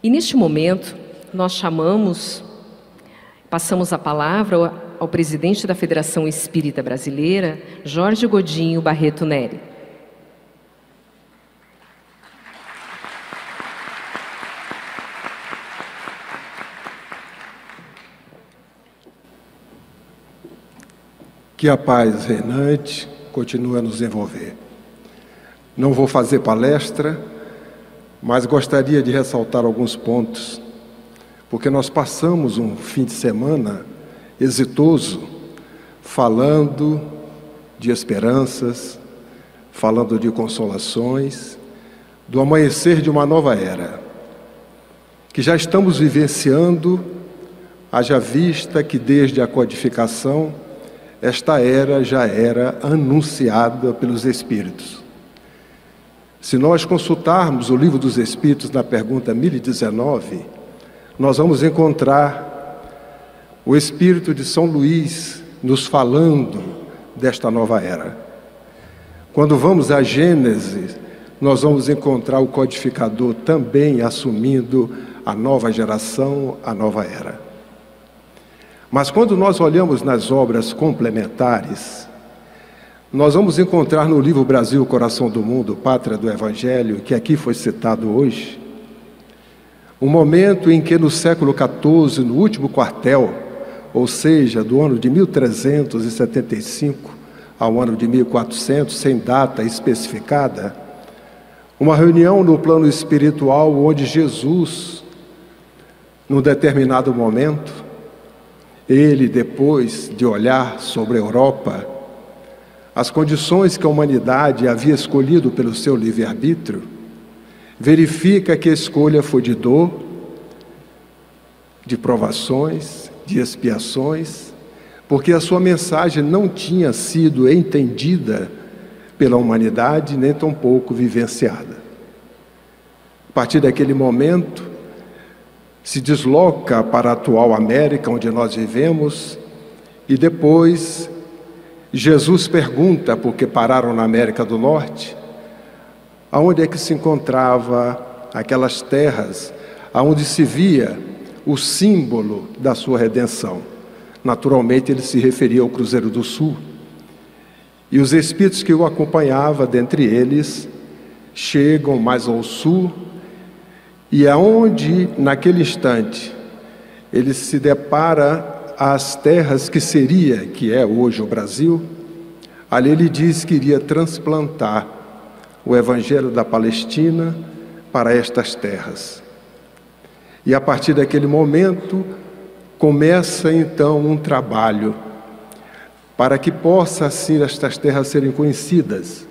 E neste momento, nós passamos a palavra ao presidente da Federação Espírita Brasileira, Jorge Godinho Barreto Neri. Que a paz reinante continue a nos envolver. Não vou fazer palestra, mas gostaria de ressaltar alguns pontos, porque nós passamos um fim de semana exitoso, falando de esperanças, falando de consolações, do amanhecer de uma nova era, que já estamos vivenciando, haja vista que desde a codificação, esta era já era anunciada pelos Espíritos. Se nós consultarmos o Livro dos Espíritos na pergunta 1019, nós vamos encontrar o Espírito de São Luís nos falando desta nova era. Quando vamos à Gênesis, nós vamos encontrar o codificador também assumindo a nova geração, a nova era. Mas quando nós olhamos nas obras complementares, nós vamos encontrar no livro Brasil, Coração do Mundo, Pátria do Evangelho, que aqui foi citado hoje, um momento em que no século XIV, no último quartel, ou seja, do ano de 1375 ao ano de 1400, sem data especificada, uma reunião no plano espiritual onde Jesus, num determinado momento, ele, depois de olhar sobre a Europa, as condições que a humanidade havia escolhido pelo seu livre-arbítrio, verifica que a escolha foi de dor, de provações, de expiações, porque a sua mensagem não tinha sido entendida pela humanidade, nem tampouco vivenciada. A partir daquele momento, se desloca para a atual América, onde nós vivemos, e depois Jesus pergunta, porque pararam na América do Norte, aonde é que se encontrava aquelas terras, aonde se via o símbolo da sua redenção. Naturalmente ele se referia ao Cruzeiro do Sul. E os espíritos que o acompanhavam, dentre eles, chegam mais ao sul, e aonde, naquele instante, ele se depara às terras que é hoje o Brasil, ali ele diz que iria transplantar o Evangelho da Palestina para estas terras. E a partir daquele momento, começa então um trabalho para que possa assim estas terras serem conhecidas.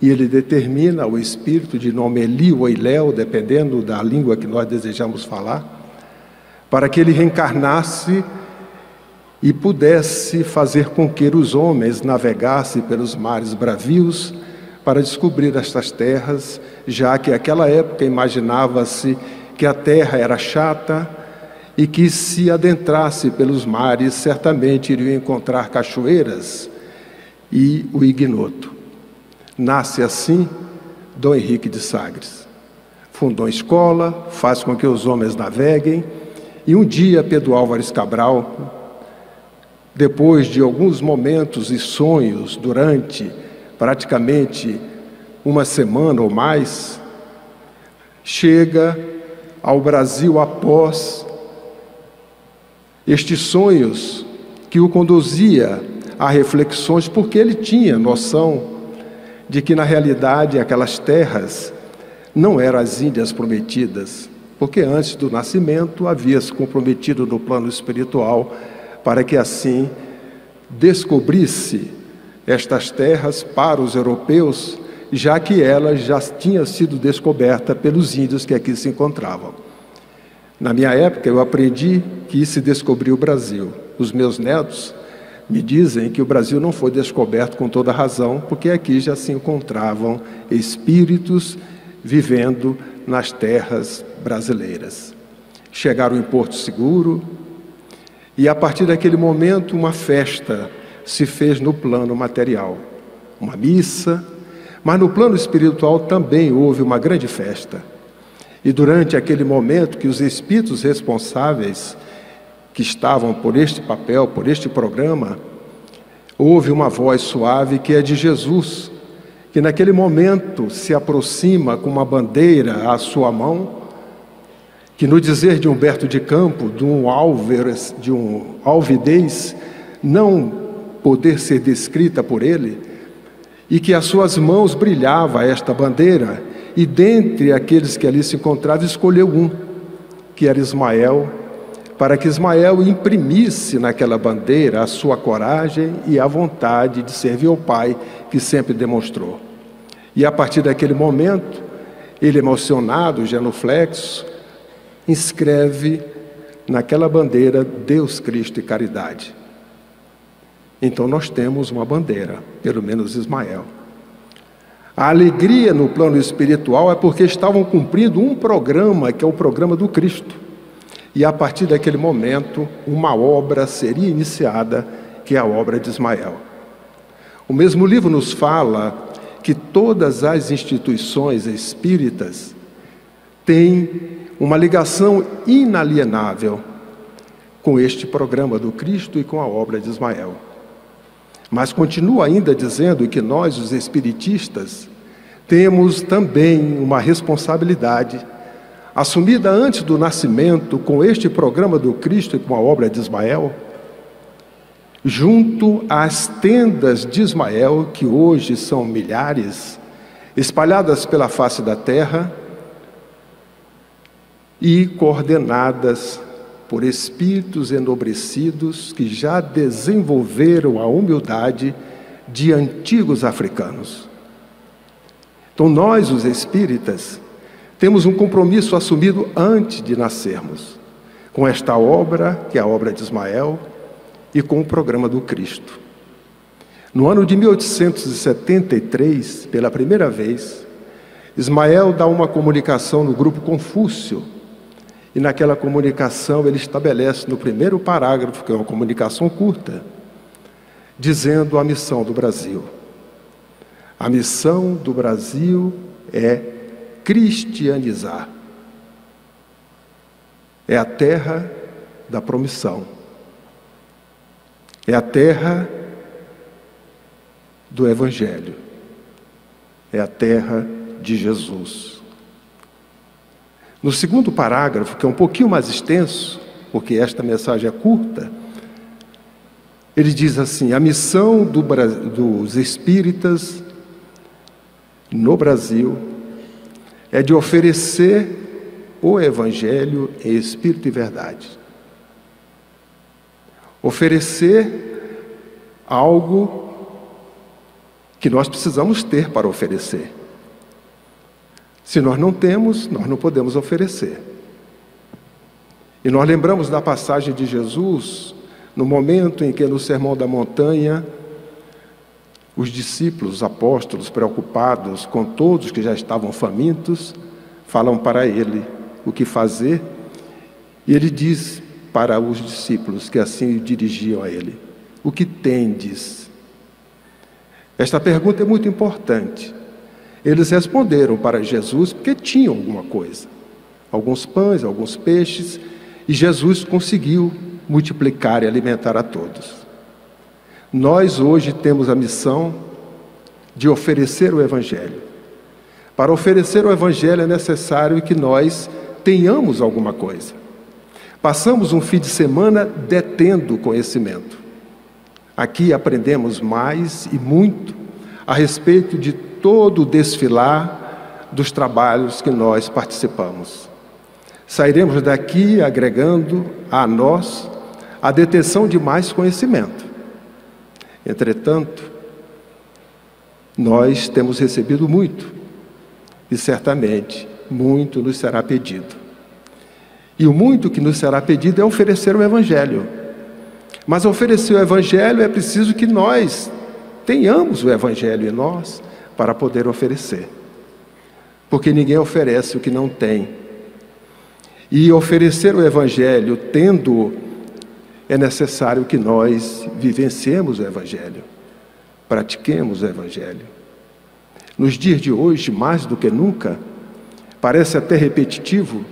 E ele determina o espírito de nome Eli ou Iléu, dependendo da língua que nós desejamos falar, para que ele reencarnasse e pudesse fazer com que os homens navegassem pelos mares bravios para descobrir estas terras, já que naquela época imaginava-se que a terra era chata e que se adentrasse pelos mares certamente iriam encontrar cachoeiras e o ignoto. Nasce assim Dom Henrique de Sagres. Fundou a escola, faz com que os homens naveguem, e um dia Pedro Álvares Cabral, depois de alguns momentos e sonhos durante praticamente uma semana ou mais, chega ao Brasil após estes sonhos que o conduzia a reflexões, porque ele tinha noção de que na realidade aquelas terras não eram as Índias prometidas, porque antes do nascimento havia se comprometido no plano espiritual para que assim descobrisse estas terras para os europeus, já que elas já tinham sido descobertas pelos índios que aqui se encontravam. Na minha época eu aprendi que se descobriu o Brasil. Os meus netos me dizem que o Brasil não foi descoberto com toda razão, porque aqui já se encontravam espíritos vivendo nas terras brasileiras. Chegaram em Porto Seguro e, a partir daquele momento, uma festa se fez no plano material. Uma missa, mas no plano espiritual também houve uma grande festa. E durante aquele momento que os espíritos responsáveis que estavam por este papel, por este programa, houve uma voz suave que é de Jesus, que naquele momento se aproxima com uma bandeira à sua mão, que no dizer de Humberto de Campos, de um alvidez não poder ser descrita por ele, e que as suas mãos brilhava esta bandeira, e dentre aqueles que ali se encontravam, escolheu um, que era Ismael, para que Ismael imprimisse naquela bandeira a sua coragem e a vontade de servir ao Pai, que sempre demonstrou. E a partir daquele momento, ele emocionado, genuflexo, inscreve naquela bandeira Deus, Cristo e caridade. Então nós temos uma bandeira, pelo menos Ismael. A alegria no plano espiritual é porque estavam cumprindo um programa, que é o programa do Cristo. E a partir daquele momento, uma obra seria iniciada, que é a obra de Ismael. O mesmo livro nos fala que todas as instituições espíritas têm uma ligação inalienável com este programa do Cristo e com a obra de Ismael. Mas continua ainda dizendo que nós, os espiritistas, temos também uma responsabilidade assumida antes do nascimento com este programa do Cristo e com a obra de Ismael, junto às tendas de Ismael, que hoje são milhares, espalhadas pela face da terra e coordenadas por espíritos enobrecidos que já desenvolveram a humildade de antigos africanos. Então nós, os espíritas, temos um compromisso assumido antes de nascermos, com esta obra, que é a obra de Ismael, e com o programa do Cristo. No ano de 1873, pela primeira vez, Ismael dá uma comunicação no grupo Confúcio, e naquela comunicação ele estabelece no primeiro parágrafo, que é uma comunicação curta, dizendo a missão do Brasil. A missão do Brasil é cristianizar. É a terra da promissão. É a terra do Evangelho. É a terra de Jesus. No segundo parágrafo, que é um pouquinho mais extenso, porque esta mensagem é curta, ele diz assim: a missão dos espíritas no Brasil é de oferecer o Evangelho em espírito e verdade. Oferecer algo que nós precisamos ter para oferecer. Se nós não temos, nós não podemos oferecer. E nós lembramos da passagem de Jesus, no momento em que no Sermão da Montanha, os discípulos, os apóstolos, preocupados com todos que já estavam famintos, falam para ele o que fazer, e ele diz para os discípulos que assim dirigiam a ele: o que tendes? Esta pergunta é muito importante. Eles responderam para Jesus porque tinham alguma coisa, alguns pães, alguns peixes, e Jesus conseguiu multiplicar e alimentar a todos. Nós hoje temos a missão de oferecer o Evangelho. Para oferecer o Evangelho é necessário que nós tenhamos alguma coisa. Passamos um fim de semana detendo conhecimento. Aqui aprendemos mais e muito a respeito de todo o desfilar dos trabalhos que nós participamos. Sairemos daqui agregando a nós a detenção de mais conhecimento. Entretanto, nós temos recebido muito, e certamente muito nos será pedido. E o muito que nos será pedido é oferecer o Evangelho. Mas oferecer o Evangelho é preciso que nós tenhamos o Evangelho em nós para poder oferecer. Porque ninguém oferece o que não tem. E oferecer o Evangelho tendo, é necessário que nós vivenciemos o Evangelho, pratiquemos o Evangelho. Nos dias de hoje, mais do que nunca, Parece até repetitivo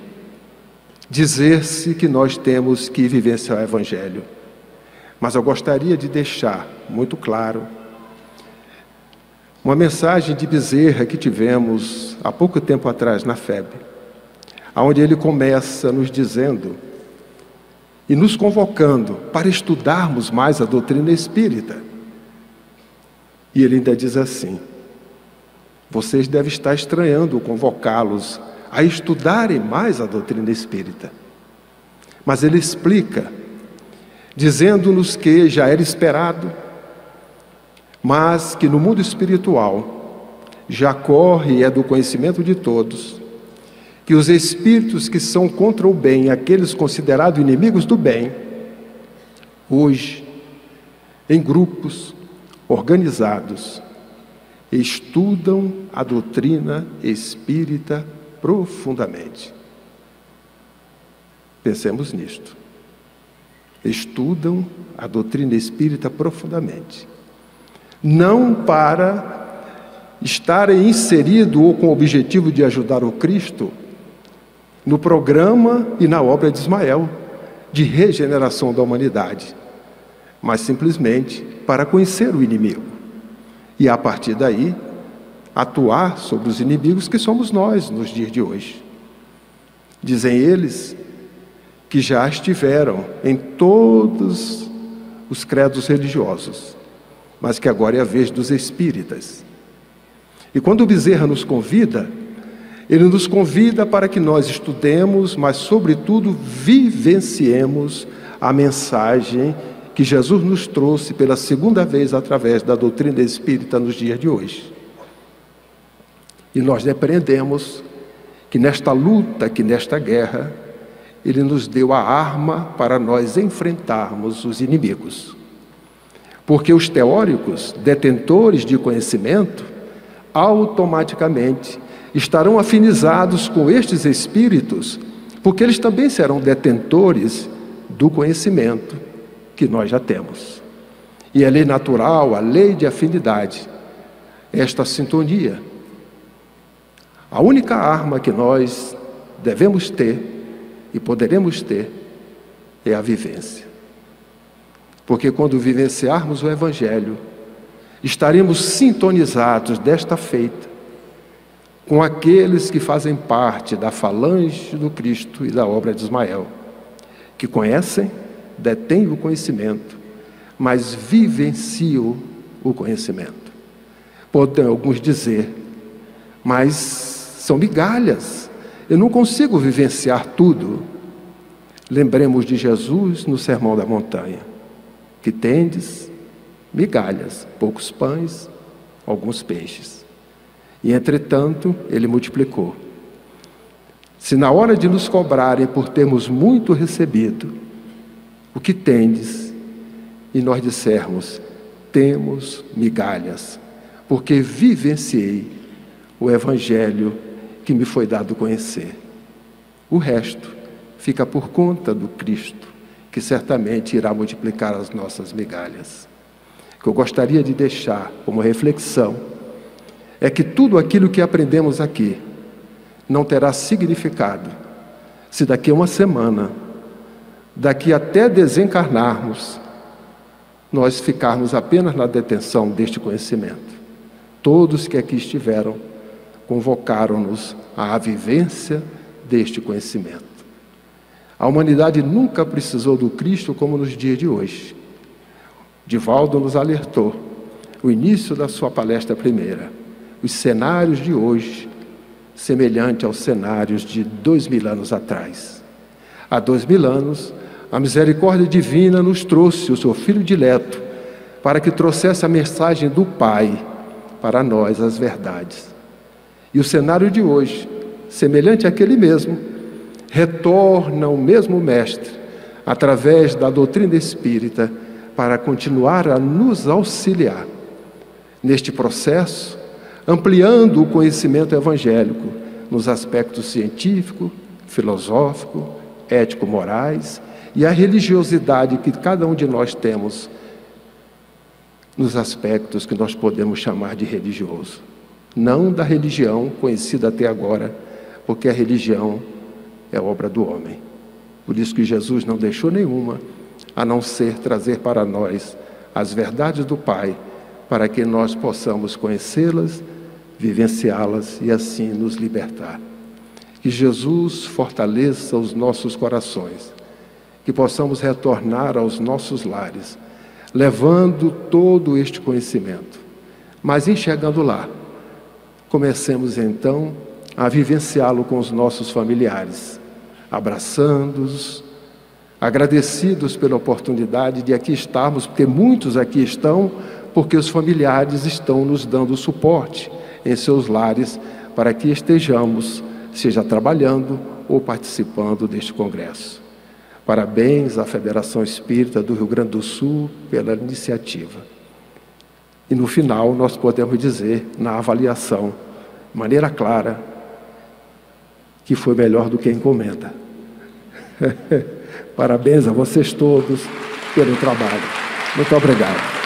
dizer-se que nós temos que vivenciar o Evangelho. Mas eu gostaria de deixar muito claro uma mensagem de Bezerra que tivemos há pouco tempo atrás na FEB, onde ele começa nos dizendo e nos convocando para estudarmos mais a doutrina espírita. E ele ainda diz assim: vocês devem estar estranhando convocá-los a estudarem mais a doutrina espírita. Mas ele explica, dizendo-nos que já era esperado, mas que no mundo espiritual já corre e é do conhecimento de todos, que os espíritos que são contra o bem, aqueles considerados inimigos do bem, hoje, em grupos organizados, estudam a doutrina espírita profundamente. Pensemos nisto. Estudam a doutrina espírita profundamente. Não para estarem inseridos ou com o objetivo de ajudar o Cristo no programa e na obra de Ismael, de regeneração da humanidade, mas simplesmente para conhecer o inimigo. E a partir daí, atuar sobre os inimigos que somos nós nos dias de hoje. Dizem eles que já estiveram em todos os credos religiosos, mas que agora é a vez dos espíritas. E quando o Bezerra nos convida, ele nos convida para que nós estudemos, mas sobretudo vivenciemos a mensagem que Jesus nos trouxe pela segunda vez através da doutrina espírita nos dias de hoje. E nós aprendemos que nesta luta, que nesta guerra, Ele nos deu a arma para nós enfrentarmos os inimigos. Porque os teóricos, detentores de conhecimento, automaticamente estarão afinizados com estes espíritos, porque eles também serão detentores do conhecimento que nós já temos. E a lei natural, a lei de afinidade, esta sintonia. A única arma que nós devemos ter e poderemos ter é a vivência. Porque quando vivenciarmos o Evangelho, estaremos sintonizados desta feita com aqueles que fazem parte da falange do Cristo e da obra de Ismael, que conhecem, detêm o conhecimento, mas vivenciam o conhecimento. Podem alguns dizer, mas são migalhas, eu não consigo vivenciar tudo. Lembremos de Jesus no Sermão da Montanha, que tendes migalhas, poucos pães, alguns peixes. E entretanto, ele multiplicou. Se na hora de nos cobrarem por termos muito recebido, o que tendes, e nós dissermos, temos migalhas, porque vivenciei o Evangelho que me foi dado conhecer. O resto fica por conta do Cristo, que certamente irá multiplicar as nossas migalhas. O que eu gostaria de deixar como reflexão é que tudo aquilo que aprendemos aqui não terá significado se daqui a uma semana, daqui até desencarnarmos, nós ficarmos apenas na detenção deste conhecimento. Todos que aqui estiveram convocaram-nos à vivência deste conhecimento. A humanidade nunca precisou do Cristo como nos dias de hoje. Divaldo nos alertou, o início da sua palestra primeira, os cenários de hoje, semelhante aos cenários de 2000 anos atrás. Há 2000 anos, a misericórdia divina nos trouxe o seu Filho dileto para que trouxesse a mensagem do Pai para nós, as verdades. E o cenário de hoje, semelhante àquele mesmo, retorna o mesmo Mestre, através da doutrina espírita, para continuar a nos auxiliar neste processo, ampliando o conhecimento evangélico nos aspectos científico, filosófico, ético-morais e a religiosidade que cada um de nós temos nos aspectos que nós podemos chamar de religioso. Não da religião conhecida até agora, porque a religião é obra do homem. Por isso que Jesus não deixou nenhuma, a não ser trazer para nós as verdades do Pai, para que nós possamos conhecê-las, vivenciá-las e assim nos libertar. Que Jesus fortaleça os nossos corações, que possamos retornar aos nossos lares, levando todo este conhecimento, mas enxergando lá. Comecemos então a vivenciá-lo com os nossos familiares, abraçando-os, agradecidos pela oportunidade de aqui estarmos, porque muitos aqui estão, porque os familiares estão nos dando suporte em seus lares, para que estejamos, seja trabalhando ou participando deste congresso. Parabéns à Federação Espírita do Rio Grande do Sul pela iniciativa. E no final nós podemos dizer, na avaliação, de maneira clara, que foi melhor do que a encomenda. Parabéns a vocês todos pelo trabalho. Muito obrigado.